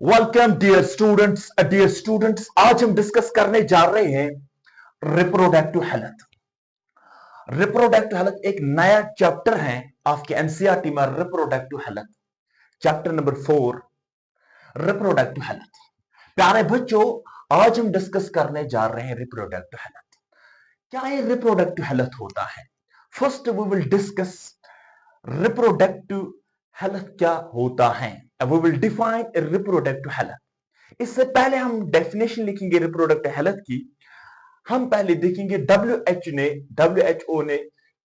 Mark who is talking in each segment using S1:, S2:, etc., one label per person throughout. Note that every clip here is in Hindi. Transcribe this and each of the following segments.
S1: वेलकम डियर स्टूडेंट्स, आज हम डिस्कस करने जा रहे हैं रिप्रोडक्टिव हेल्थ। रिप्रोडक्टिव हेल्थ एक नया चैप्टर है आपके एनसीईआरटी में। Reproductive health chapter number 4, reproductive health. प्यारे बच्चों, आज हम डिस्कस करने जा रहे हैं रिप्रोडक्टिव हेल्थ। क्या ये रिप्रोडक्टिव हेल्थ होता है? First we will discuss reproductive health क्या होता है। We will define reproductive health. इससे पहले हम डेफिनेशन लिखेंगे रिप्रोडक्टिव हेल्थ की। हम पहले देखेंगे डब्ल्यूएचओ ने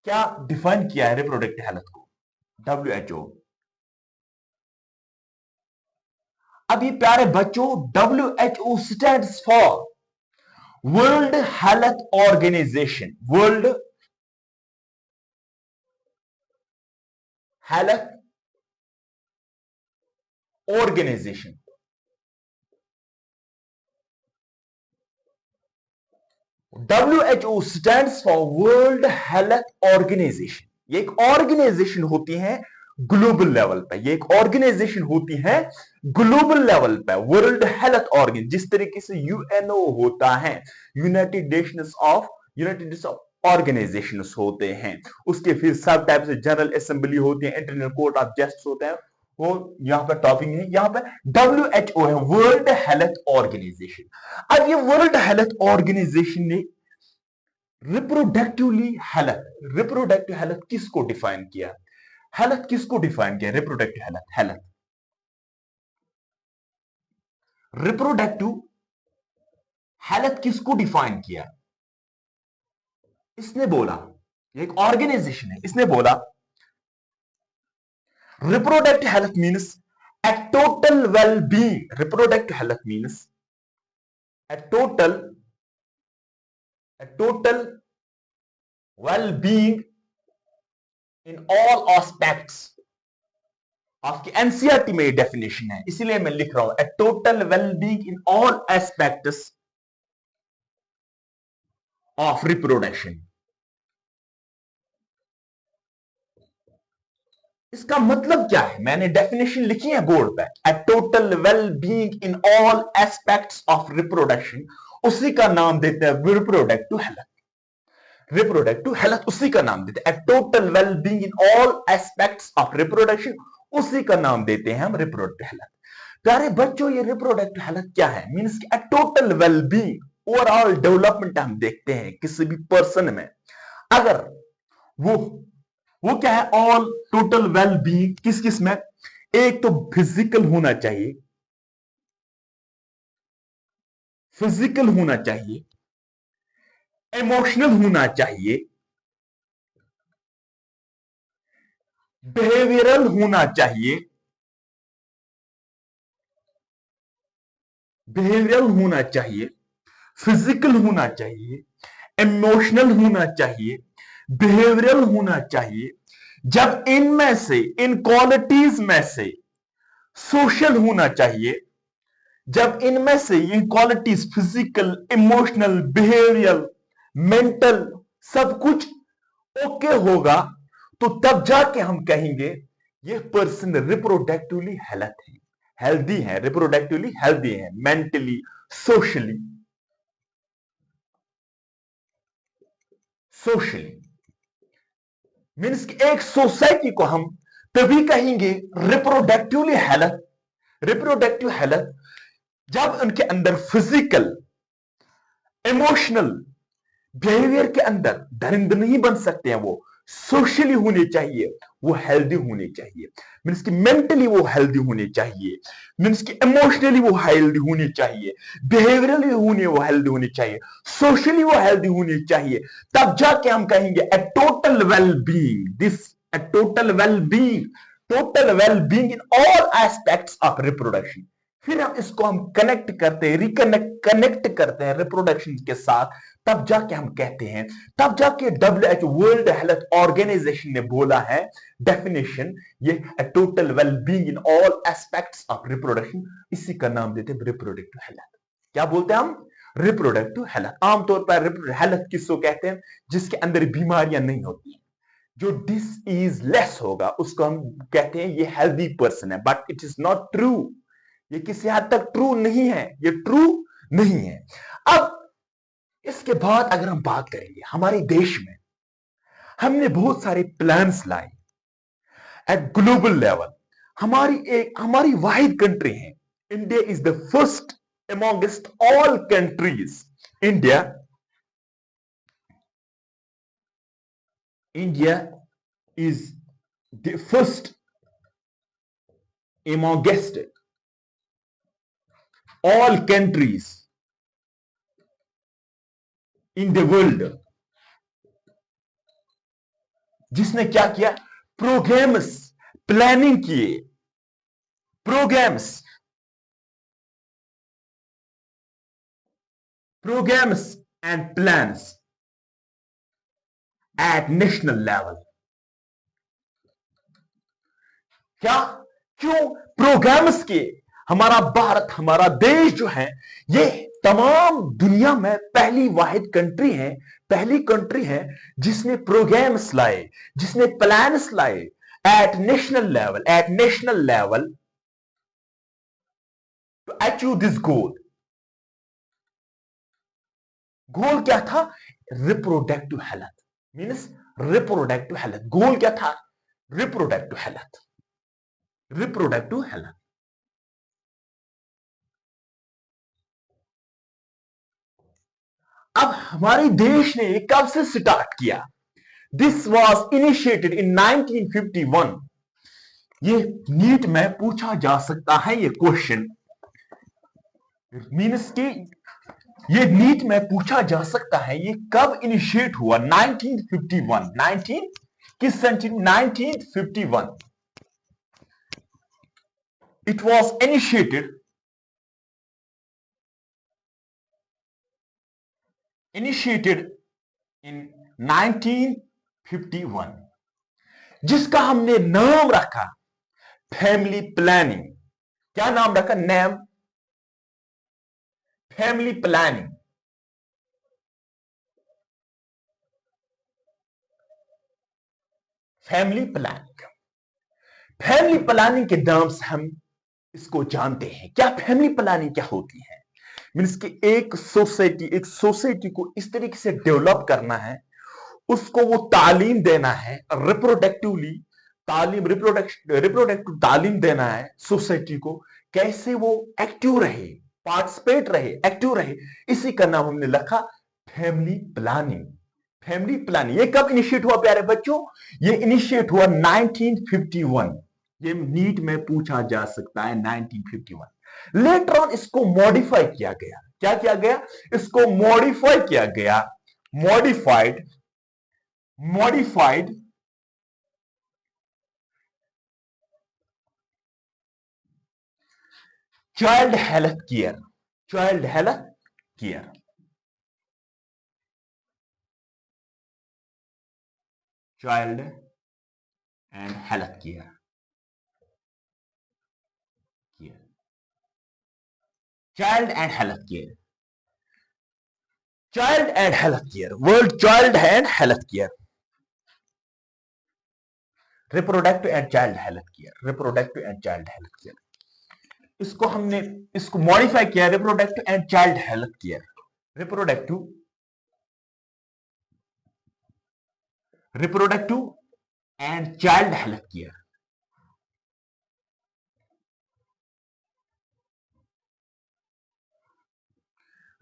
S1: क्या डिफाइन किया है रिप्रोडक्टिव हेल्थ को। डब्ल्यूएचओ, अभी प्यारे बच्चों, WHO stands for world health organisation. World health organisation. WHO stands for world health organisation. ये एक ऑर्गेनाइजेशन होती है ग्लोबल लेवल पे। ये एक ऑर्गेनाइजेशन होती है ग्लोबल लेवल पे, वर्ल्ड हेल्थ ऑर्गन। जिस तरीके से यूएनओ होता है, यूनाइटेड नेशंस ऑफ ऑर्गेनाइजेशंस होते हैं, उसके फिर सब टाइप से जनरल असेंबली होती है, इंटरनल कोर्ट ऑफ जस्टिस होते हैं। वो यहां पर टॉपिक है, यहां पर डब्ल्यूएचओ है, वर्ल्ड हेल्थ ऑर्गेनाइजेशन। अब ये वर्ल्ड हेल्थ ऑर्गेनाइजेशन ने रिप्रोडक्टिव हेल्थ किसको डिफाइन किया? हेल्थ किसको डिफाइन किया? Reproductive health. रिप्रोडक्टिव हेल्थ किसको डिफाइन किया? इसने बोला, ये एक ऑर्गेनाइजेशन है, इसने बोला reproductive health means a total well-being. Reproductive health means a total well-being in all aspects। आपकी एनसीईआरटी में डेफिनेशन है, इसीलिए मैं लिख रहा हूं, a total well-being in all aspects of reproduction। इसका मतलब क्या है? मैंने डेफिनेशन लिखी है बोर्ड पे, a total well-being in all aspects of reproduction। उसी का नाम देते हैं रिप्रोडक्टिव हेल्थ। रिप्रोडक्टिव हेल्थ उसी का नाम देते हैं, a total well-being in all aspects of reproduction। उसी का नाम देते हैं हम रिप्रोडक्टिव हेल्थ। प्यारे बच्चों, ये रिप्रोडक्टिव हेल्थ क्या है? Means a total well-being, overall development हम देखते हैं किसी भी पर्सन में। अगर वो क्या है? ऑल टोटल वेल बीइंग किस किस में? एक तो फिजिकल होना चाहिए, इमोशनल होना चाहिए, बिहेवियरल होना चाहिए, फिजिकल होना चाहिए, इमोशनल होना चाहिए, बिहेवियरल होना चाहिए। जब इनमें से, इन क्वालिटीज में से सोशल होना चाहिए, जब इनमें से ये qualities physical, emotional, behavioural, mental सब कुछ ओके होगा, तो तब जाके हम कहेंगे ये पर्सन रिप्रोडक्टिवली हेल्दी है, रिप्रोडक्टिवली हेल्दी है, मेंटली, सोशली मीन्स एक सोसाइटी को हम तभी कहेंगे रिप्रोडक्टिव हेल्थ जब उनके अंदर फिजिकल, इमोशनल, बिहेवियर के अंदर दरिंद नहीं बन सकते हैं, वो सोशली होने चाहिए, वो हेल्दी होने चाहिए। मीन्स कि मेंटली वो हेल्दी होने चाहिए, मीन्स कि इमोशनली वो हेल्दी होने चाहिए, बिहेवियरली वो हेल्दी होने चाहिए, सोशली वो हेल्दी होने चाहिए। तब जाके हम कहेंगे a total well being, total well being in all aspects of reproduction. फिर हम इसको हम कनेक्ट करते हैं रिप्रोडक्शन के साथ। तब जाके हम कहते हैं, तब जाके डब्ल्यूएचओ, वर्ल्ड हेल्थ ऑर्गेनाइजेशन ने बोला है डेफिनेशन, ये total well being in all aspects of reproduction. इसी का नाम देते हैं रिप्रोडक्टिव हेल्थ। क्या बोलते हैं हम? Reproductive health. आमतौर पर हेल्थ किसको कहते हैं? जिसके अंदर बीमारियां नहीं होती, जो डिसीज लेस होगा, उसको हम कहते हैं ये हेल्दी पर्सन है। But it is not true. ये किसी हद तक ट्रू नहीं है, ये ट्रू नहीं है। अब इसके बाद अगर हम बात करेंगे हमारे देश में, हमने बहुत सारे प्लान्स लाए एट ग्लोबल लेवल। हमारी वाहिद कंट्री है, India is the first amongst all countries. India India is the first amongst all countries in the world जिसने क्या किया, प्रोग्राम्स प्लानिंग किए, programs and plans at national level. क्या, क्यों प्रोग्राम्स किए? हमारा भारत, हमारा देश जो है, ये तमाम दुनिया में पहली वाहिद कंट्री है, पहली कंट्री है जिसने प्रोग्राम्स लाए, जिसने प्लान्स लाए at national level to achieve this goal. Goal क्या था? Reproductive health, means reproductive health. Goal क्या था? Reproductive health, reproductive health. अब हमारे देश ने कब से स्टार्ट किया? This was initiated in 1951। ये नीट में पूछा जा सकता है ये क्वेश्चन, मीन्स कि ये नीट में पूछा जा सकता है ये कब इनिशिएट हुआ? 1951। 19 किस century? 1951। It was initiated in 1951, जिसका हमने नाम रखा फैमिली प्लानिंग। क्या नाम रखा? Name family planning. Family planning, family planning के नाम से हम इसको जानते हैं। क्या फैमिली प्लानिंग क्या होती है? मीन्स कि एक सोसाइटी को इस तरीके से डेवलप करना है, उसको वो तालीम देना है, रिप्रोडक्टिवली तालीम, रिप्रोडक्टिव तालीम देना है सोसाइटी को, कैसे वो एक्टिव रहे, पार्टिसिपेट रहे, एक्टिव रहे। इसी का नाम हमने रखा फैमिली प्लानिंग। फैमिली प्लानिंग ये कब इनिशिएट हुआ प्यारे बच्चों? ये इनिशिएट हुआ 1951। ये नीट में पूछा जा सकता है 1951। लेटर ऑन इसको मॉडिफाई किया गया। क्या किया गया? इसको मॉडिफाई किया गया, modified child health care, child health care, child and health care, child and health care, child and health care, world child and health care, reproductive and child health care, reproductive and child health care. इसको हमने इसको मॉडिफाई किया, reproductive and child health care, reproductive and child health care.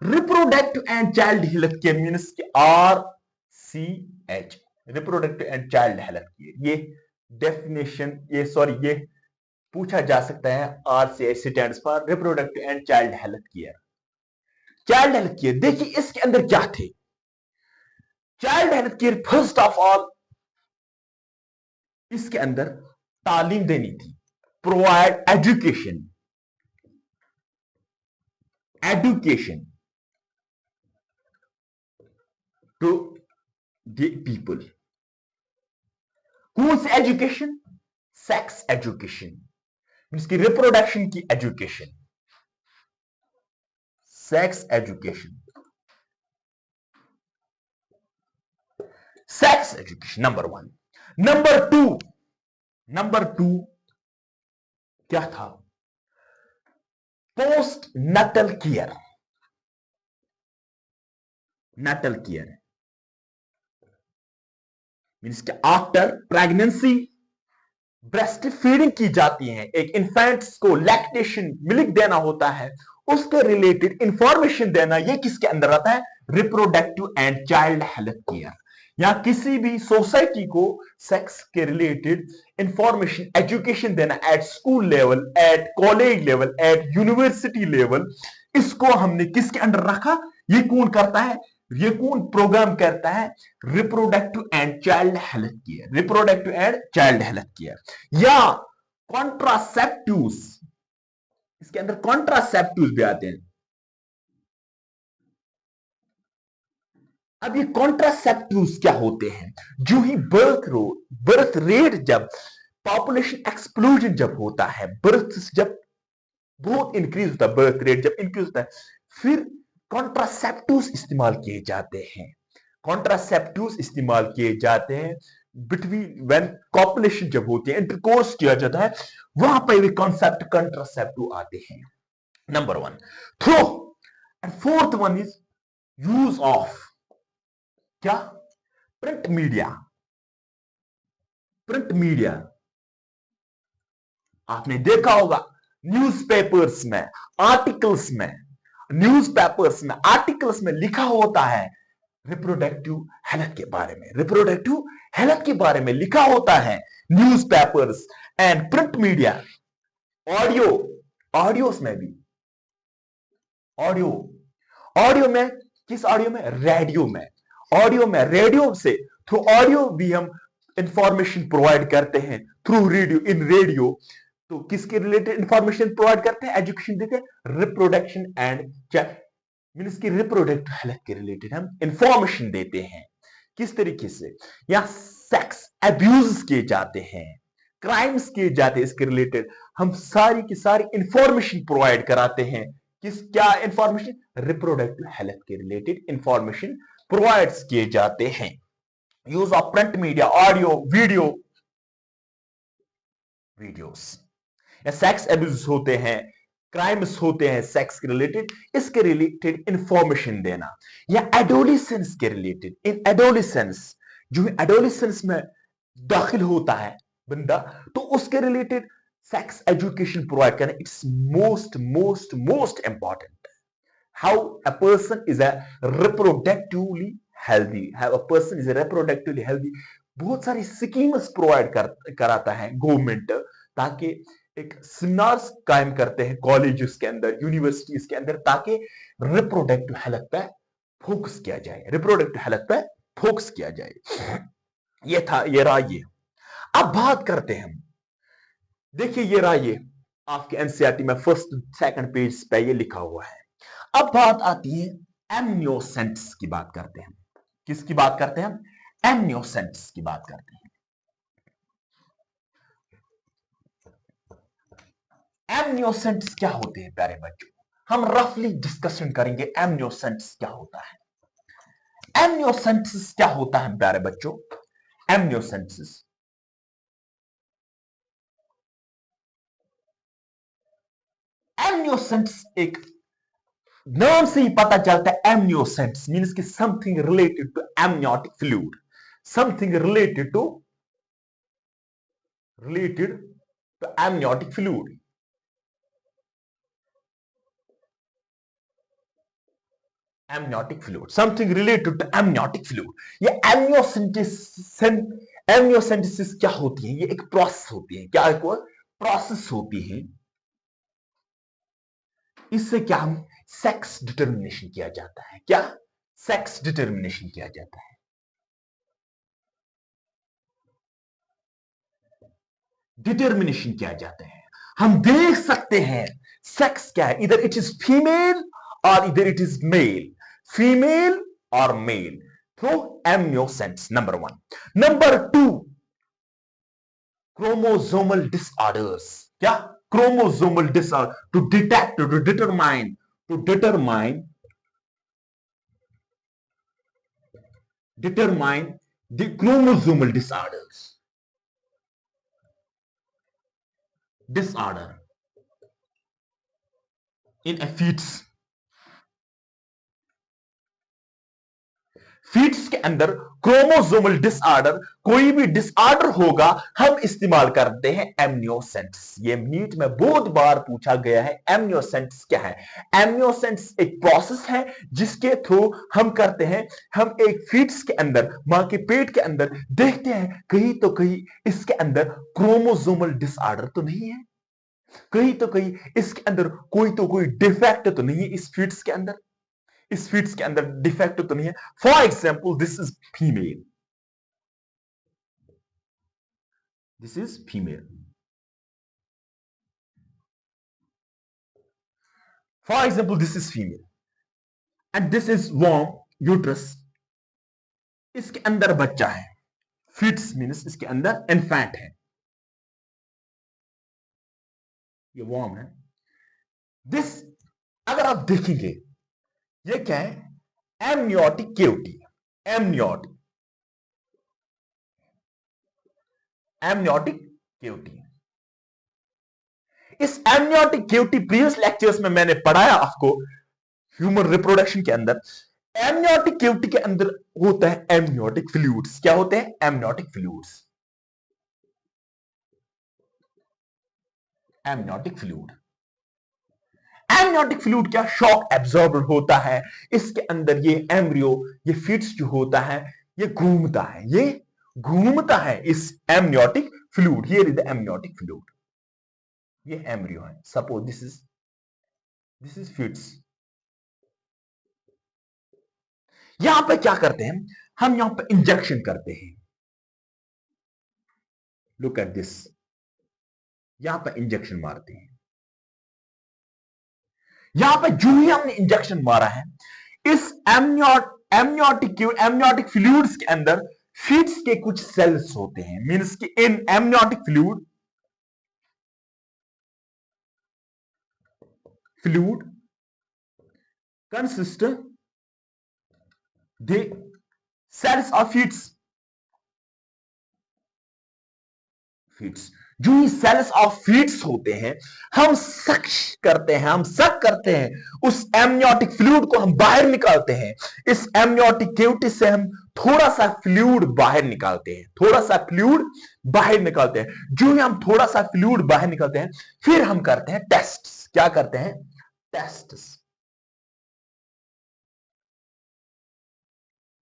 S1: Reproductive and child health care means RCH, reproductive and child health care. ये डेफिनेशन, ये पूछा जा सकता है। RCH stands for reproductive and child health care. Child health care, देखिए इसके अंदर क्या थे। Child health care first of all इसके अंदर तालीम देनी थी, provide education, education to the people. कौन सी एजुकेशन? सेक्स एजुकेशन, मीन्स की रिप्रोडक्शन की education, sex education, sex education number 1। Number two क्या था? Post natal care, natal care means के आफ्टर प्रेगनेंसी ब्रेस्ट फीडिंग की जाती है, एक इन्फेंट्स को लैक्टेशन मिल्क देना होता है, उसके रिलेटेड इंफॉर्मेशन देना, ये किसके अंदर आता है? Reproductive and child health care. या किसी भी सोसाइटी को सेक्स के रिलेटेड इंफॉर्मेशन एजुकेशन देना at school level, at college level, at university level, इसको हमने किसके अंडर रखा? ये कौन करता है? ये कौन प्रोग्राम करता है? Reproductive and child health care, reproductive and child health care. या कॉन्ट्रासेप्टिव्स, इसके अंदर कॉन्ट्रासेप्टिव्स भी आते हैं। अब ये कॉन्ट्रासेप्टिव्स क्या होते हैं? जो ही बर्थ रेट जब पॉपुलेशन एक्सप्लोजन जब होता है, बर्थ जब बहुत इंक्रीज होता है, बर्थ रेट जब इंक्रीज होता है, फिर कॉन्ट्रासेप्टिव्स इस्तेमाल किए जाते हैं, कॉन्ट्रासेप्टिव्स इस्तेमाल किए जाते हैं बिटवीन व्हेन कॉपुलेशन जब होती है, इंटरकोर्स किया जाता है, वहां पर भी कॉन्सेप्ट कॉन्ट्रासेप्टिव आते हैं। Number one throw, and fourth one is use of क्या? Print media. प्रिंट मीडिया आपने देखा होगा न्यूज़पेपर्स में, आर्टिकल्स में, न्यूज़पेपर्स में, आर्टिकल्स में लिखा होता है रिप्रोडक्टिव हेल्थ के बारे में, रिप्रोडक्टिव हेल्थ के बारे में लिखा होता है newspapers and print media. Audio, audios में भी, ऑडियो, ऑडियो में, किस ऑडियो में? रेडियो में, ऑडियो में, रेडियो से, थ्रू ऑडियो भी हम इंफॉर्मेशन प्रोवाइड करते हैं, थ्रू रेडियो, इन रेडियो। तो किसके रिलेटेड इंफॉर्मेशन प्रोवाइड करते हैं, एजुकेशन देते हैं? रिप्रोडक्शन एंड मीन्स की रिप्रोडक्टिव हेल्थ के रिलेटेड हम इंफॉर्मेशन देते हैं। किस तरीके से? या सेक्स अब्यूज किए जाते हैं, क्राइम्स किए जाते हैं, इसके रिलेटेड हम सारी की सारी इंफॉर्मेशन प्रोवाइड कराते हैं। किस, क्या इंफॉर्मेशन? रिप्रोडक्टिव हेल्थ के रिलेटेड इंफॉर्मेशन प्रोवाइड किए जाते हैं। Use of print media, audio, videos. या सेक्स एब्यूज होते हैं, क्राइम्स होते हैं सेक्स के रिलेटेड, इसके रिलेटेड इंफॉर्मेशन देना। या एडोलिसेंस के रिलेटेड, इन एडोलिसेंस, जो एडोलिसेंस में दाखिल होता है बंदा, तो उसके रिलेटेड सेक्स एजुकेशन प्रोवाइड करना, it's most most most important. How a person is a reproductively healthy, how a person is reproductively healthy, बहुत सारी स्कीम्स प्रोवाइड कराता है गवर्नमेंट, ताकि एक सेमिनार्स कायम करते हैं कॉलेजेस के अंदर, यूनिवर्सिटीज के अंदर, ताकि रिप्रोडक्टिव हेल्थ पे फोकस किया जाए, रिप्रोडक्टिव हेल्थ पे फोकस किया जाए। ये था, ये रहा ये। अब बात करते हैं हम, देखिए ये रहा ये आपके एनसीईआरटी में फर्स्ट सेकंड पेज पे ये लिखा हुआ है। अब बात आती है एमनियोसेंट्स की, बात करते हैं। किसकी बात करते हैं हम? एमनियोसेंट्स की बात करते हैं। एमनियोसेंट्स क्या होते हैं प्यारे बच्चों? हम रफली डिस्कशन करेंगे एमनियोसेंट्स क्या होता है। एमनियोसेंट्स क्या होता है प्यारे बच्चों? एमनियोसेंट्स, एमनियोसेंट्स एक नाम से ही पता चलता है, एमनियोसेंट्स मींस कि something related to amniotic fluid, something related to amniotic fluid, amniotic fluid, something related to amniotic fluid। ये एमनियोसेंटेसिस क्या होती है? ये एक प्रोसेस होती है, क्या एक प्रोसेस होती है, इससे क्या हम सेक्स डिटर्मिनेशन किया जाता है, क्या सेक्स डिटर्मिनेशन किया जाता है, डिटर्मिनेशन किया जाता है। हम देख सकते हैं सेक्स क्या है, इधर इट इज फीमेल और इधर इट इज मेल, फीमेल और male, through amniocentesis, number one. Number two, chromosomal disorders, क्या? Chromosomal disorder, to detect, to determine, determine the chromosomal disorder, in a fetus, fetus के अंदर क्रोमोसोमल डिसऑर्डर, कोई भी डिसऑर्डर होगा, हम इस्तेमाल करते हैं एमनियोसेंट्स। ये नीट में बहुत बार पूछा गया है, एमनियोसेंट्स क्या है। एमनियोसेंट्स एक प्रोसेस है जिसके थ्रू हम करते हैं, हम एक फीट्स के अंदर, मां के पेट के अंदर देखते हैं कहीं तो कहीं इसके अंदर क्रोमोसोमल डिसऑर्डर तो नहीं है, कहीं तो कहीं इसके अंदर कोई डिफेक्ट तो नहीं है, इस फीट्स के अंदर, इस फीट्स के अंदर डिफेक्ट तो नहीं है। For example this is female, this is female, for example this is female and this is वॉर्म यूट्रस, इसके अंदर बच्चा है, फीट्स मीन्स इसके अंदर इन्फेंट है, ये वॉर्म है। दिस अगर आप देखेंगे ये क्या है, amniotic cavity, amniotic, amniotic cavity. इस एमनियोटिक केविटी प्रीवियस लेक्चर्स में मैंने पढ़ाया आपको, ह्यूमन रिप्रोडक्शन के अंदर एमनियोटिक केविटी के अंदर होता है एमनियोटिक फ्लूइड्स। क्या होते हैं? Amniotic fluids, amniotic fluid. Amniotic fluid क्या? शॉक एब्जॉर्बर होता है, इसके अंदर ये एम्ब्रियो, ये फीट्स जो होता है ये घूमता है, ये घूमता है इस amniotic fluid. Here is the amniotic fluid, ये एम्ब्रियो है, सपोज दिस इज फीट्स। यहां पे क्या करते हैं हम, यहां पे इंजेक्शन करते हैं, लुक एट दिस, यहां पे इंजेक्शन मारते हैं। यहां पे जो ही हमने इंजेक्शन मारा है, इस एमनियोटिक फ्लूइड्स के अंदर फीट्स के कुछ सेल्स होते हैं, मींस कि in amniotic fluid consist the cells of fetus. जो ही सेल्स ऑफ फीट्स होते हैं, हम सक करते हैं, हम सक करते हैं, उस एमनियोटिक फ्लूइड को हम बाहर निकालते हैं। इस एमनियोटिक केविटी से हम थोड़ा सा फ्लूइड बाहर निकालते हैं, थोड़ा सा फ्लूइड बाहर निकालते हैं। जो ही हम थोड़ा सा फ्लूइड बाहर निकालते हैं, फिर हम करते हैं टेस्ट। क्या करते हैं? टेस्ट।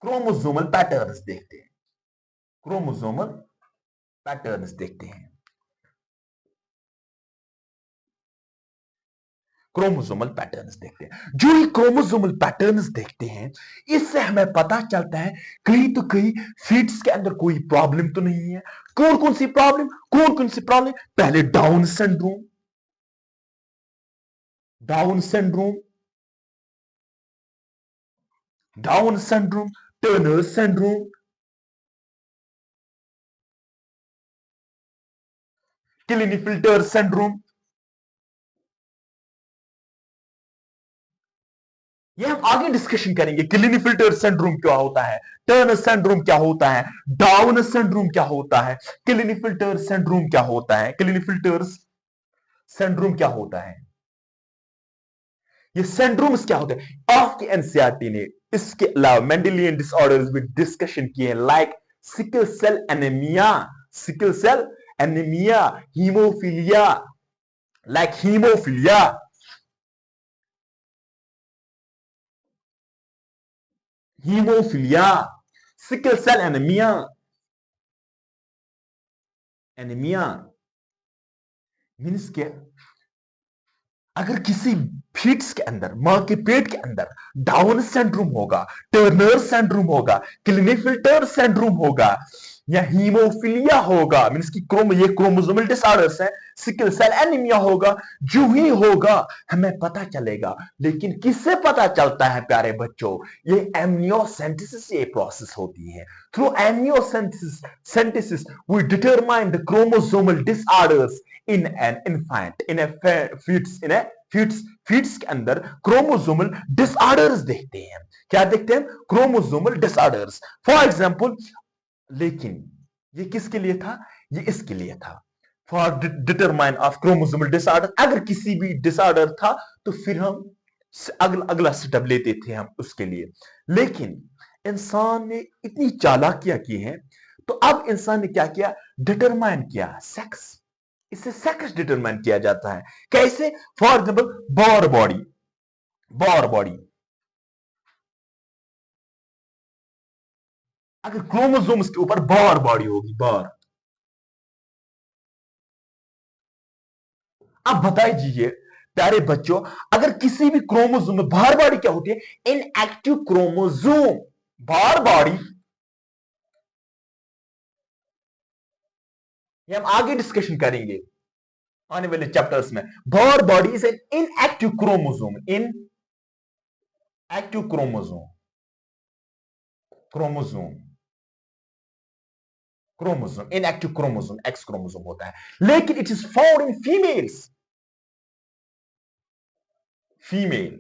S1: क्रोमोसोमल पैटर्न्स देखते हैं, क्रोमोसोमल पैटर्न्स देखते हैं, क्रोमोसोमल पैटर्न्स देखते हैं। जो ही क्रोमोसोमल पैटर्न्स देखते हैं, इससे हमें पता चलता है कहीं तो कहीं फीट्स के अंदर कोई प्रॉब्लम तो नहीं है। कौन कौन सी प्रॉब्लम? कौन कौन सी प्रॉब्लम? पहले Down syndrome, Down syndrome, Down syndrome, Turner syndrome, Klinefelter syndrome. ये हम आगे डिस्कशन करेंगे। क्लिनिफिल्टर सिंड्रोम क्या होता है, टर्नर सिंड्रोम क्या होता है, डाउन सिंड्रोम क्या होता है, क्लिनिफिल्टर सिंड्रोम क्या होता है, क्लिनिफिल्टर सिंड्रोम क्या होता है, ये सिंड्रोम्स क्या होते हैं। आपकी एनसीईआरटी ने इसके अलावा मेंडेलियन डिसऑर्डर्स भी डिस्कशन किए हैं, like sickle cell anaemia, sickle cell anaemia, haemophilia, like haemophilia, haemophilia, sickle cell anaemia, anaemia means क्या? अगर किसी फीट्स के अंदर, मां के पेट के अंदर डाउन सिंड्रोम होगा, टर्नर सिंड्रोम होगा, क्लिनेफिल्टर सिंड्रोम होगा, या हीमोफीलिया होगा, मींस की ये क्रोमोसोमल डिसऑर्डर्स है, सिकल सेल एनीमिया होगा, जो ही होगा हमें पता चलेगा। लेकिन किससे पता चलता है प्यारे बच्चों? ये एमनियोसेंटेसिस से प्रोसेस होती है। Through amniocentesis we determine the chromosomal disorders in an infant, in a foetus, in a foetus के अंदर क्रोमोसोमल डिसऑर्डर्स देखते हैं। क्या देखते हैं? Chromosomal disorders. फॉर एग्जांपल, लेकिन ये किसके लिए था? ये इसके लिए था, for determine of chromosomal disorder, अगर किसी भी डिसऑर्डर था तो फिर हम अगला स्टेप लेते थे हम उसके लिए। लेकिन इंसान ने इतनी चालाकियां की हैं, तो अब इंसान ने क्या किया, डिटरमाइन किया सेक्स। इससे सेक्स डिटरमाइन किया जाता है। कैसे? फॉर एग्जाम्पल बॉर बॉडी, बॉर बॉडी, अगर क्रोमोसोम्स के ऊपर बॉर बॉडी होगी, बॉर। अब बताइए दीजिए प्यारे बच्चों, अगर किसी भी क्रोमोसोम में बार बॉडी क्या होती है, इनएक्टिव क्रोमोसोम, बार बॉडी। ये हम आगे डिस्कशन करेंगे आने वाले चैप्टर्स में। Barr body is an inactive chromosome, in active chromosome, chromosome, chromosome, inactive chromosome X chromosome होता है। लेकिन it is found in females, female,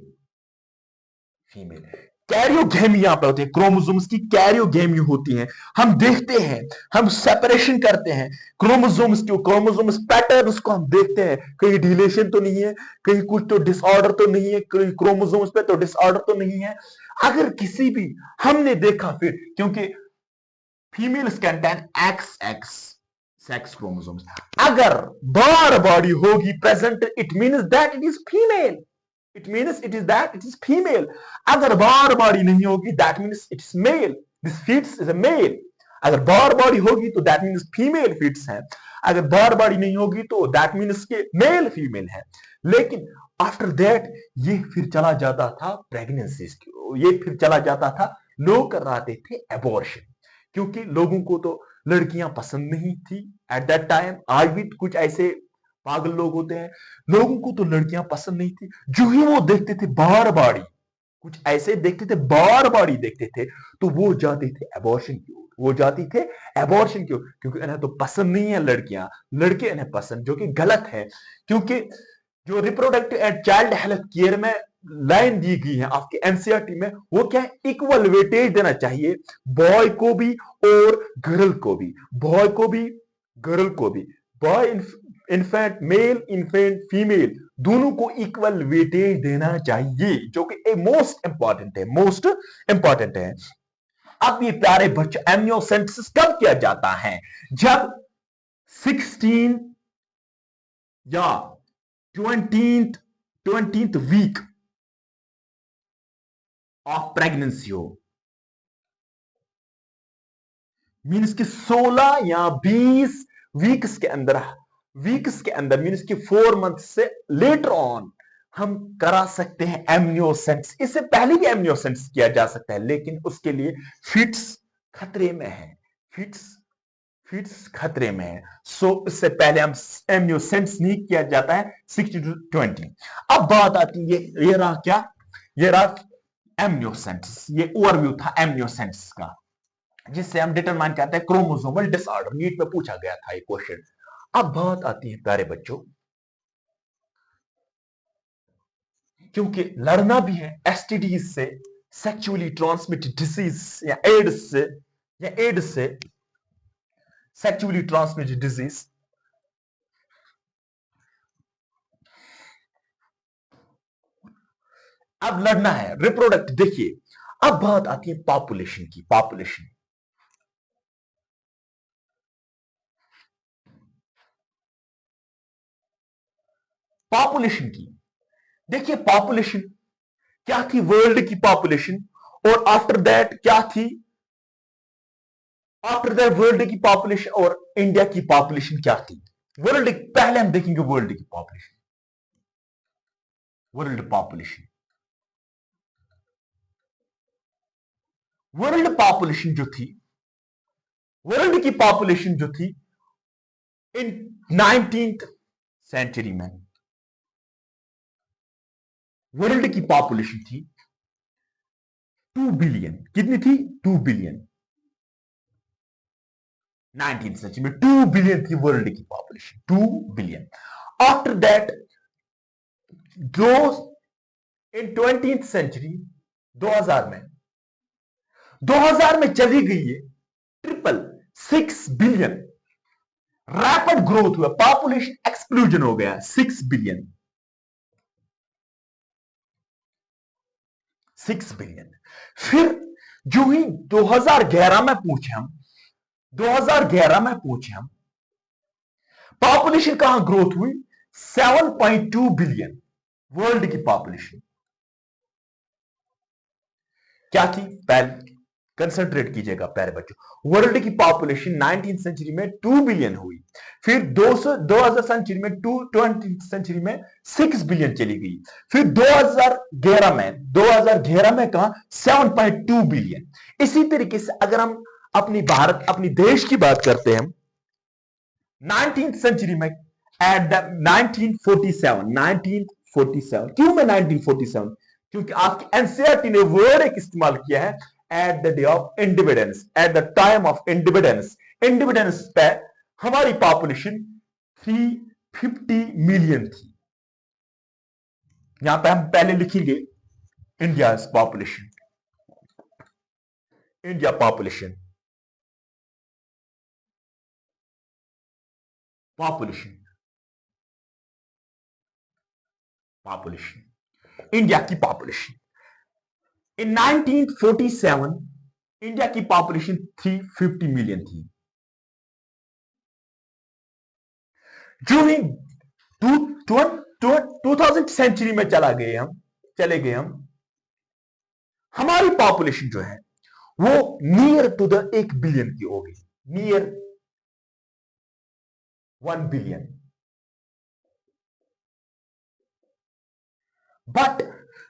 S1: female. Karyogamy यहां पे होती है, क्रोमोसोम्स की कैरियोगेमी होती है। हम देखते हैं, हम सेपरेशन करते हैं क्रोमोसोम्स के, क्रोमोसोम्स पैटर्न्स को हम देखते हैं, कहीं डिलेशन तो नहीं है, कहीं कुछ तो डिसऑर्डर तो नहीं है, कहीं क्रोमोसोम्स पे तो डिसऑर्डर तो नहीं है। अगर किसी भी, हमने देखा फिर, क्योंकि females contain X X sex chromosomes, अगर बार बॉडी होगी present, it means that it is female, it means it is that it is female. अगर बार बॉडी नहीं होगी, that means it's male, this foetus is a male. अगर बार बॉडी होगी तो दैट मींस फीमेल फीट्स है, अगर बार बॉडी नहीं होगी तो दैट मींस के मेल फीमेल है। लेकिन आफ्टर दैट ये फिर चला जाता था प्रेगनेंसीज की, ये फिर चला जाता था, लोग कराते थे एबॉर्शन, क्योंकि लोगों को तो लड़कियां पसंद नहीं थी एट दैट टाइम। आज भी कुछ ऐसे पागल लोग होते हैं, लोगों को तो लड़कियां पसंद नहीं थी, जो ही वो देखते थे बार बाड़ी, कुछ ऐसे देखते थे बार बाड़ी देखते थे, तो वो जाते थे एबॉर्शन की ओर, वो जाती थे एबॉर्शन की ओर, क्योंकि इन्हें तो पसंद नहीं है लड़कियां, लड़के इन्हें पसंद, जो कि गलत है। क्योंकि जो reproductive and child health care में लाइन दी गई है आपके एनसीईआरटी में, वो क्या है, इक्वल वेटेज देना चाहिए बॉय को भी और गर्ल को भी, बॉय को भी गर्ल को भी, boy infant male, infant female, दोनों को इक्वल वेटेज देना चाहिए, जो कि मोस्ट इंपॉर्टेंट है, मोस्ट इंपॉर्टेंट है। अब ये प्यारे बच्चों, एमनियोसेंटेसिस कब किया जाता है, जब 16 या 20th वीक ऑफ प्रेगनेंसी हो, मीन्स कि 16 या 20 वीक्स के अंदर मीन्स कि 4 मंथ से लेटर ऑन हम करा सकते हैं एमनियोसेंस। इससे पहले भी एमनियोसेंस किया जा सकता है, लेकिन उसके लिए फिट्स खतरे में है, फिट्स खतरे में है, सो इससे पहले हम एमनियोसेंस नहीं किया जाता है 60 to 20। अब बात आती है, ये रहा क्या, ये रहा एमनियोसेंस, ये ओवरव्यू था एमनियोसेंस का, जिससे हम डिटरमाइन करते हैं क्रोमोसोमल डिसऑर्डर। नीट में पूछा गया था ये क्वेश्चन। अब बात आती है प्यारे बच्चों, क्योंकि लड़ना भी है एसटीडी से, सेक्सुअली ट्रांसमिटेड डिजीज या एड्स से सेक्सुअली ट्रांसमिटेड डिजीज। अब लड़ना है रिप्रोडक्ट। देखिए अब बात आती है पॉपुलेशन की, पॉपुलेशन की। देखिए पॉपुलेशन क्या थी, वर्ल्ड की पॉपुलेशन, और आफ्टर दैट क्या थी, आफ्टर दैट वर्ल्ड की पॉपुलेशन और इंडिया की पॉपुलेशन क्या थी। वर्ल्ड पहले हम देखेंगे, वर्ल्ड की population, world population, world population जो थी, वर्ल्ड की पॉपुलेशन जो थी इन 19th सेंचुरी में, वर्ल्ड की पॉपुलेशन थी 2 बिलियन। कितनी थी, 2 बिलियन। 19th सेंचुरी में 2 बिलियन थी वर्ल्ड की पॉपुलेशन, 2 बिलियन। आफ्टर दैट जो इन 20th सेंचुरी 2000 में चली गई है 666 बिलियन, रैपिड ग्रोथ हुआ, पॉपुलेशन एक्सप्लोजन हो गया 6 बिलियन। 6 बिलियन। फिर जो ही 2011 में पूछे हम, 2011 में पूछे हम, पॉपुलेशन कहां ग्रोथ हुई? 7.2 बिलियन वर्ल्ड की पॉपुलेशन। क्या थी? पहले कंसंट्रेट कीजिएगा प्यारे बच्चों, वर्ल्ड की पॉपुलेशन 19वीं सेंचुरी में 2 बिलियन हुई, फिर 2000 सेंचुरी में 20 सेंचुरी में 6 बिलियन चली गई, फिर 2011 में कहा 7.2 बिलियन। इसी तरीके से अगर हम अपनी भारत, अपनी देश की बात करते हैं, 19वीं सेंचुरी में एट द 1947 क्यों मैं 1947? क्योंकि आपकी एनसीईआरटी ने वर्ड एक इस्तेमाल किया है, at the day of independence, at the time of independence. Independence पे हमारी पॉपुलेशन 350 मिलियन थी। यहां पे हम पहले लिखेंगे India population, India population, population, population, India की पॉपुलेशन। इन 1947 इंडिया की पॉपुलेशन 350 मिलियन थी। जो ही 2000 सेंचुरी में चले गए हम, हमारी पॉपुलेशन जो है वो नियर टू द 1 बिलियन की हो गई, नियर 1 बिलियन। बट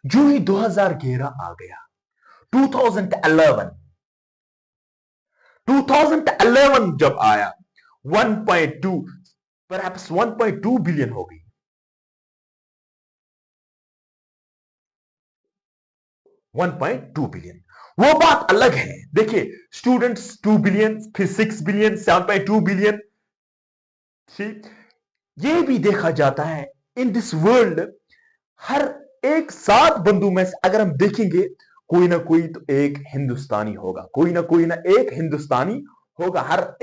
S1: जो ही 2011 आ गया, 2011 जब आया, 1.2 परहैप्स 1.2 बिलियन हो गई। 1.2 बिलियन वो बात अलग है। देखिए स्टूडेंट्स 2 बिलियन, फिर 6 बिलियन, 7.2 बिलियन। ये भी देखा जाता है इन दिस वर्ल्ड, हर एक 7 बंदों में से अगर हम देखेंगे, कोई ना कोई तो एक हिंदुस्तानी होगा, कोई ना एक हिंदुस्तानी होगा। हर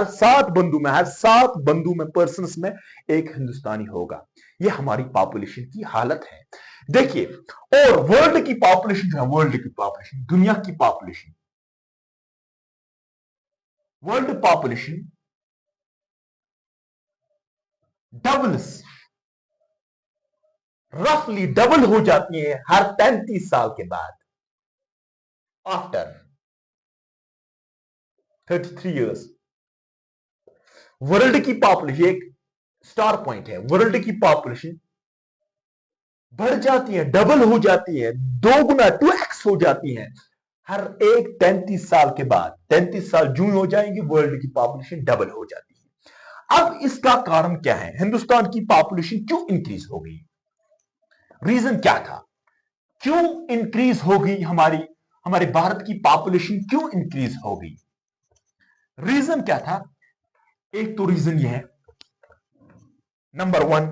S1: 7 बंदों में, हर 7 बंदों में, पर्सन्स में एक हिंदुस्तानी होगा। ये हमारी पॉपुलेशन की हालत है। देखिए, और वर्ल्ड की पॉपुलेशन जो है, वर्ल्ड की पॉपुलेशन, दुनिया की पॉपुलेशन, वर्ल्ड पॉपुलेशन डबल्स, रफली डबल हो जाती है हर 33 साल के बाद, आफ्टर 33 इयर्स। वर्ल्ड की पॉपुलेशन एक स्टार पॉइंट है, वर्ल्ड की पॉपुलेशन बढ़ जाती है, डबल हो जाती है, 2 गुना 2x हो जाती है हर एक 33 साल के बाद। 33 साल जून हो जाएंगे, वर्ल्ड की पॉपुलेशन डबल हो जाती है। अब इसका कारण क्या है? हिंदुस्तान की पॉपुलेशन क्यों इंक्रीज हो गई? रीजन क्या था? क्यों इंक्रीज हो गई हमारे भारत की पॉपुलेशन क्यों इंक्रीज हो गई? रीजन क्या था? एक तो रीजन यह है, number 1,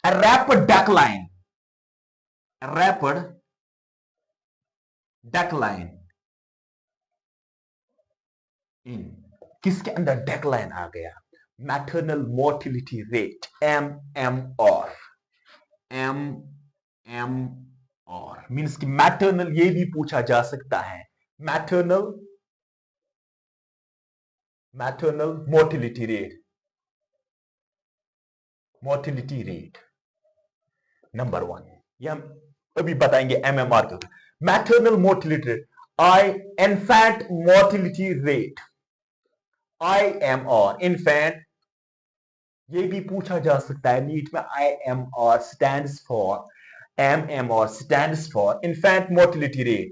S1: rapid decline, rapid decline in, किसके अंदर डेक्लाइन आ गया? Maternal mortality rate, MMR, MMR मींस कि मैटरनल, ये भी पूछा जा सकता है, maternal mortality rate, mortality rate number 1। ये हम अभी बताएंगे MMR क्या होता है। Maternal mortality rate, infant mortality rate, IMR, infant, ये भी पूछा जा सकता है नीट में। MMR stands for infant mortality rate.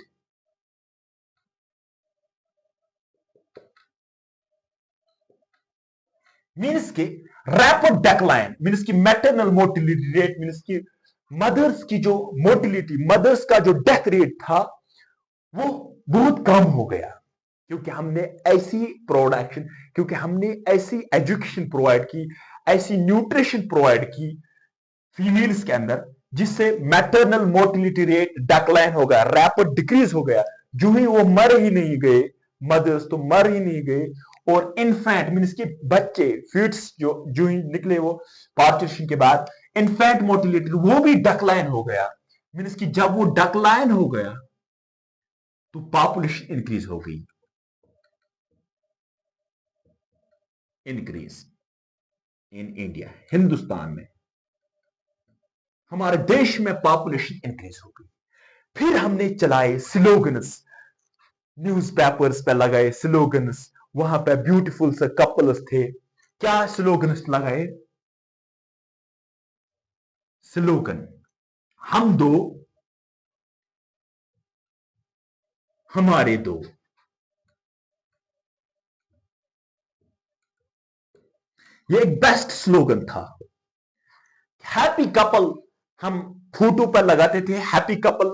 S1: Means की रैपिड डेक्लाइन, मीन्स की मैटरनल मोर्टिलिटी रेट, मीन्स की मदर्स की जो मोर्टिलिटी, मदर्स का जो डेथ रेट था वो बहुत कम हो गया, क्योंकि हमने ऐसी प्रोडक्शन, क्योंकि हमने ऐसी एजुकेशन प्रोवाइड की, ऐसी न्यूट्रिशन प्रोवाइड की फीमेल्स के अंदर, जिससे मैटरनल मोर्टिलिटी रेट डिक्लाइन हो गया, रैपिड डिक्रीज हो गया। जो ही वो मर ही नहीं गए, मदर्स तो मर ही नहीं गए, और इन्फेंट मीन्स के बच्चे फीट्स जो ही निकले वो पार्टीशन के बाद इन्फेंट मोर्टिलिटी वो भी डकलाइन हो गया। मीन्स कि जब वो डकलाइन हो गया तो पॉपुलेशन इंक्रीज हो गई। इंक्रीज इन इंडिया, हिंदुस्तान में, हमारे देश में पॉपुलेशन इंक्रीज हो गई। फिर हमने चलाए स्लोगन्स, न्यूज़पेपर्स पे लगाए स्लोगन्स, वहां पे ब्यूटीफुल से कपल्स थे। क्या स्लोगन्स लगाए? स्लोगन, हम दो हमारे दो। ये एक बेस्ट स्लोगन था। हैप्पी कपल हम फोटो पर लगाते थे, हैप्पी कपल।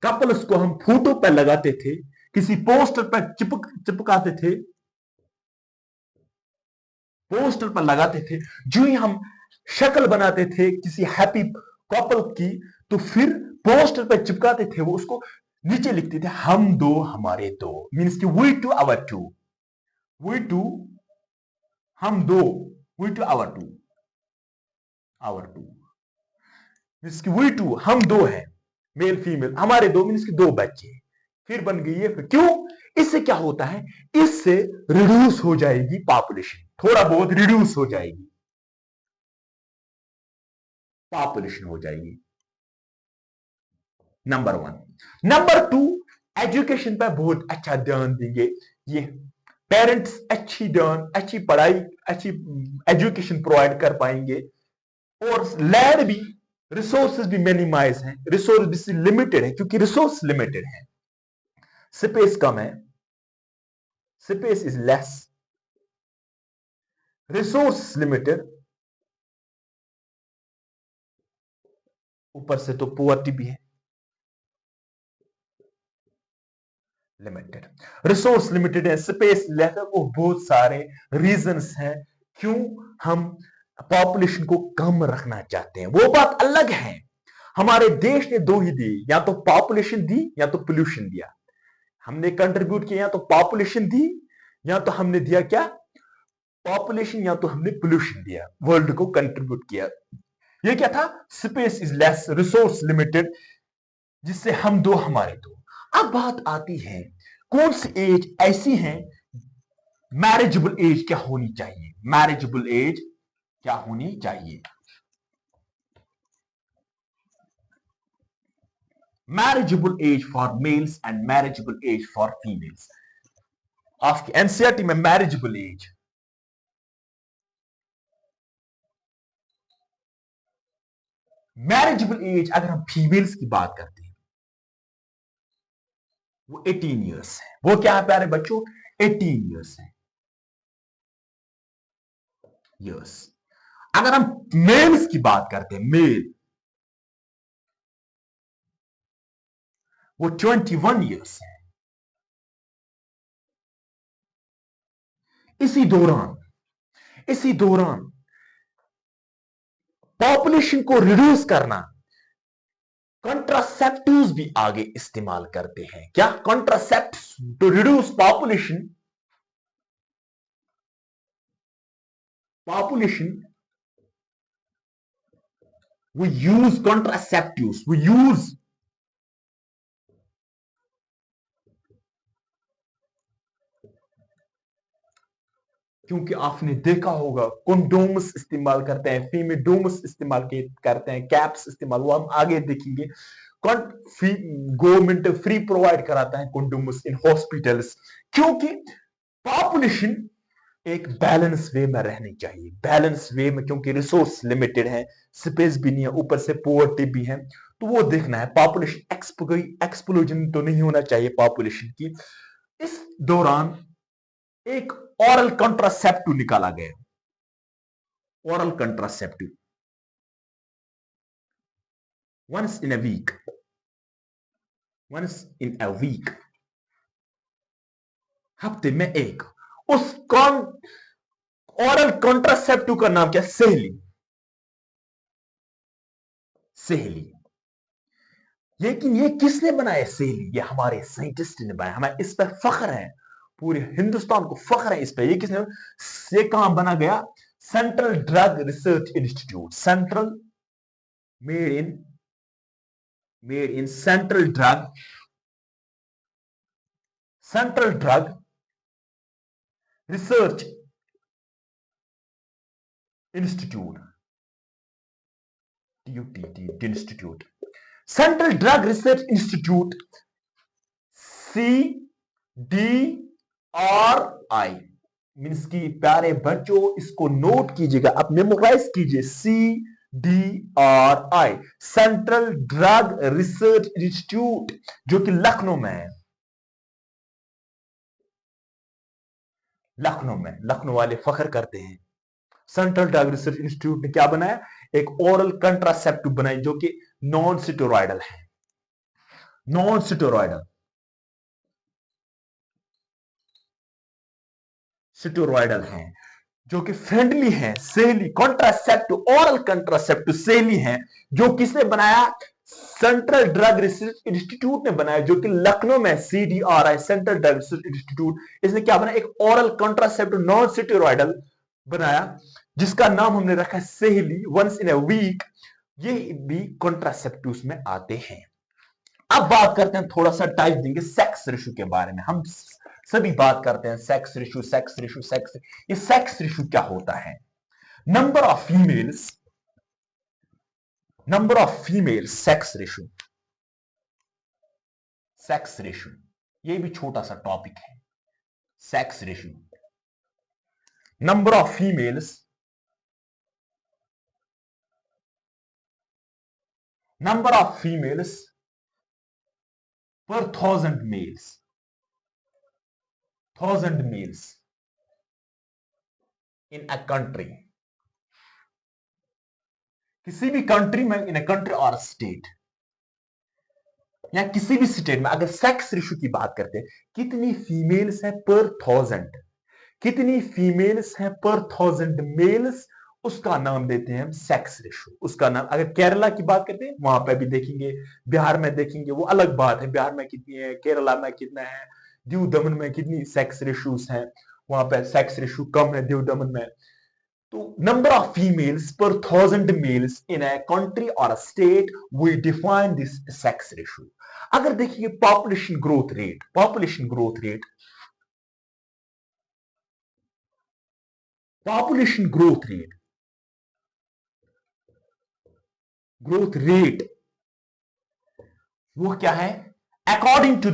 S1: कपल्स को हम फोटो पर लगाते थे, किसी पोस्टर पर चिपकाते थे, पोस्टर पर लगाते थे। जो ही हम शक्ल बनाते थे किसी हैप्पी कपल की, तो फिर पोस्टर पर चिपकाते थे, वो उसको नीचे लिखते थे हम दो हमारे दो। मीन्स कि we two our two, we two हम दो, we two our two, our two means कि वी टू हम दो हैं, मेल फीमेल, हमारे दो मीन्स कि दो बच्चे। फिर बन गई है, फिर क्यों? इससे क्या होता है? इससे रिड्यूस हो जाएगी पॉपुलेशन, थोड़ा बहुत रिड्यूस हो जाएगी, पॉपुलेशन हो जाएगी। Number one. Number to, education पर बहुत अच्छा ध्यान देंगे। ये पेरेंट्स अच्छी पढ़ाई, अच्छी एजुकेशन प्रोवाइड कर पाएंगे। और लैंड भी, रिसोर्सेज भी मिनिमाइज हैं, रिसोर्स भी लिमिटेड है, क्योंकि रिसोर्स लिमिटेड है, स्पेस कम है, space is less, resource limited, ऊपर से तो पुअर्टी भी है, लिमिटेड, रिसोर्स लिमिटेड है, स्पेस लेस है। वो बहुत सारे रीजंस हैं क्यों हम पॉपुलेशन को कम रखना चाहते हैं, वो बात अलग है। हमारे देश ने दो ही दी, या तो पॉपुलेशन दी या तो पोल्यूशन दिया। हमने कंट्रीब्यूट किया, या तो पॉपुलेशन दी या तो हमने दिया क्या? पॉपुलेशन, या तो हमने पोल्यूशन दिया, वर्ल्ड को कंट्रीब्यूट किया। ये क्या था? Space is less, resource limited, जिससे हम दो हमारे दो। अब बात आती है, कौन सी एज ऐसी है, मैरिजेबल एज क्या होनी चाहिए? मैरिजेबल एज क्या होनी चाहिए? Marriageable age for mails and marriageable age for females. आपकी एनसीईआरटी में मैरिजेबल एज, मैरिजेबल एज अगर हम फीमेल्स की बात करते हैं, वो 18 ईयर्स है। वो क्या है प्यारे बच्चों? 18 ईयर्स है, ईयर्स। अगर हम मेल्स की बात करते हैं, मेल, वो 21 ईयर्स है। इसी दौरान पॉपुलेशन को रिड्यूस करना, कॉन्ट्रासेप्टिव्स भी आगे इस्तेमाल करते हैं। क्या? Contraceptives to reduce population, population, we use contraceptives, we use, क्योंकि आपने देखा होगा कंडोम्स इस्तेमाल करते हैं, फीमेडोम्स इस्तेमाल करते हैं, कैप्स इस्तेमाल, वो हम आगे देखेंगे। गवर्नमेंट फ्री प्रोवाइड कराता है कंडोम्स इन हॉस्पिटल्स, क्योंकि पॉपुलेशन एक बैलेंस वे में रहनी चाहिए, बैलेंस वे में, क्योंकि रिसोर्स लिमिटेड है, स्पेस भी नहीं है, ऊपर से पोवर्टी भी है, तो वो देखना है। पॉपुलेशन एक्सप्लोजन तो नहीं होना चाहिए पॉपुलेशन की। इस दौरान एक ओरल कंट्रासेप्टिव निकाला गया, oral contraceptive, once in a week, once in a week, हफ्ते में एक। उस ओरल कंट्रासेप्टिव का नाम क्या? सहेली, सहेली। लेकिन ये किसने बनाया सेल? ये हमारे साइंटिस्ट ने बनाया। हमें इस पर फख्र है, पूरे हिंदुस्तान को फख्र है इस पर। ये किसने, ये कहां बना गया? Central drug research institute, central made in central drug research institute, TUTT institute, central drug research institute, CDRI। Means की प्यारे बच्चों इसको नोट कीजिएगा, आप मेमोराइज कीजिए, CDRI, central drug research institute, जो कि लखनऊ में है। लखनऊ वाले फख्र करते हैं। सेंट्रल ड्रग रिसर्च इंस्टीट्यूट ने क्या बनाया? एक ओरल कंट्रासेप्टिव बनाई जो कि नॉन स्टेरॉयडल है, नॉन स्टेरॉयडल है, जो कि फ्रेंडली है, सेली कॉन्ट्रासेप्टिव, ओरल कंट्रासेप्टिव सेली है। जो किसने बनाया? सेंट्रल ड्रग रिसर्च इंस्टीट्यूट ने बनाया, जो कि लखनऊ में, CDRI, central drug research institute. इसने क्या बनाया? एक ओरल कंट्रासेप्टिव नॉन स्टेरॉयडल बनाया, जिसका नाम हमने रखा है सेहली, वंस इन अ वीक। ये भी कॉन्ट्रासेप्टिव्स में आते हैं। अब बात करते हैं, थोड़ा सा टाइप देंगे सेक्स रेशो के बारे में। हम सभी बात करते हैं सेक्स रेशो, ये सेक्स रेशो क्या होता है? Number of female sex ratio, ये भी छोटा सा टॉपिक है। Sex ratio, number of females per thousand males in a country, किसी भी कंट्री में, इन अ कंट्री और स्टेट, या किसी भी स्टेट में अगर सेक्स रेशो की बात करते हैं, कितनी फीमेल्स है पर थाउजेंड, कितनी फीमेल्स हैं पर थाउजेंड मेल्स, उसका नाम देते हैं हम सेक्स रेशो। उसका नाम, अगर केरला की बात करते हैं वहां पर भी देखेंगे, बिहार में देखेंगे, वो अलग बात है, बिहार में कितनी है, केरला में कितना है, दीव दमन में कितनी सेक्स रेशोस हैं, वहां पर सेक्स रेशो कम है दीव दमन में। तो number of females per thousand males in a country और state, we define this sex ratio. अगर देखिए population growth rate, growth rate वो क्या है? अकॉर्डिंग टू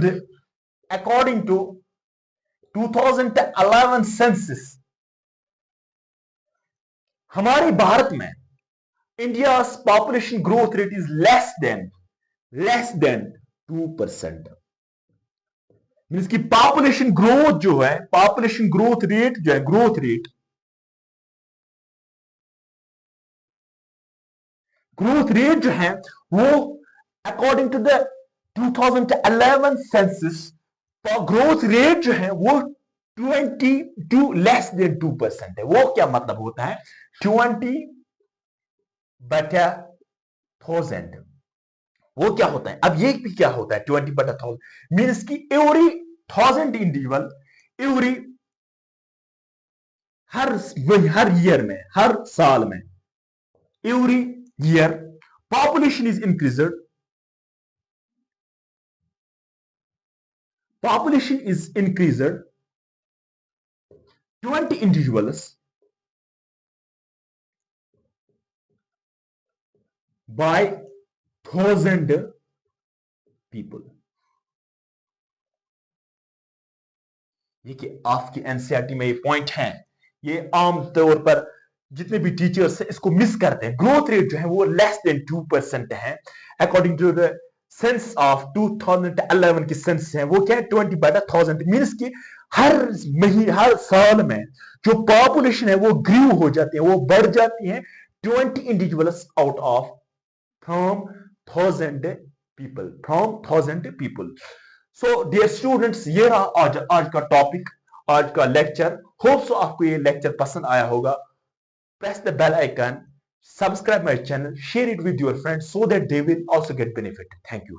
S1: 2011 सेंसस, हमारे भारत में India population growth rate is less than 2%। Means की पॉपुलेशन ग्रोथ जो है, पॉपुलेशन ग्रोथ रेट जो है, ग्रोथ रेट जो है वो अकॉर्डिंग टू द 2011 सेंसस, तो ग्रोथ रेट जो है वो 22 लेस देन 2% है। वो क्या मतलब होता है? 20/1000, वो क्या होता है? अब ये भी क्या होता है 20/1000? मीन्स की एवरी 1000 इंडिविजुअल, एवरी हर ईयर में, हर साल में, every year population is increased, 20 individuals by 1000 people। ये कि आपकी एनसीईआरटी में ये पॉइंट है, ये आमतौर पर जितने भी टीचर्स हैं इसको मिस करते हैं। ग्रोथ रेट जो है वो लेस देन 2% है, according to the census of 2011 की सेंस है, वो क्या है? 20/1000। मीन्स की हर महीने, हर साल में जो पॉपुलेशन है वो ग्रीव हो जाती है, वो बढ़ जाती है 20 individuals out of from 1000 people. So dear students, ये रहा आज का टॉपिक, आज का लेक्चर। होप सो आपको ये लेक्चर पसंद आया होगा। Press the bell icon, subscribe my channel, share it with your friends so that they will also get benefit. Thank you.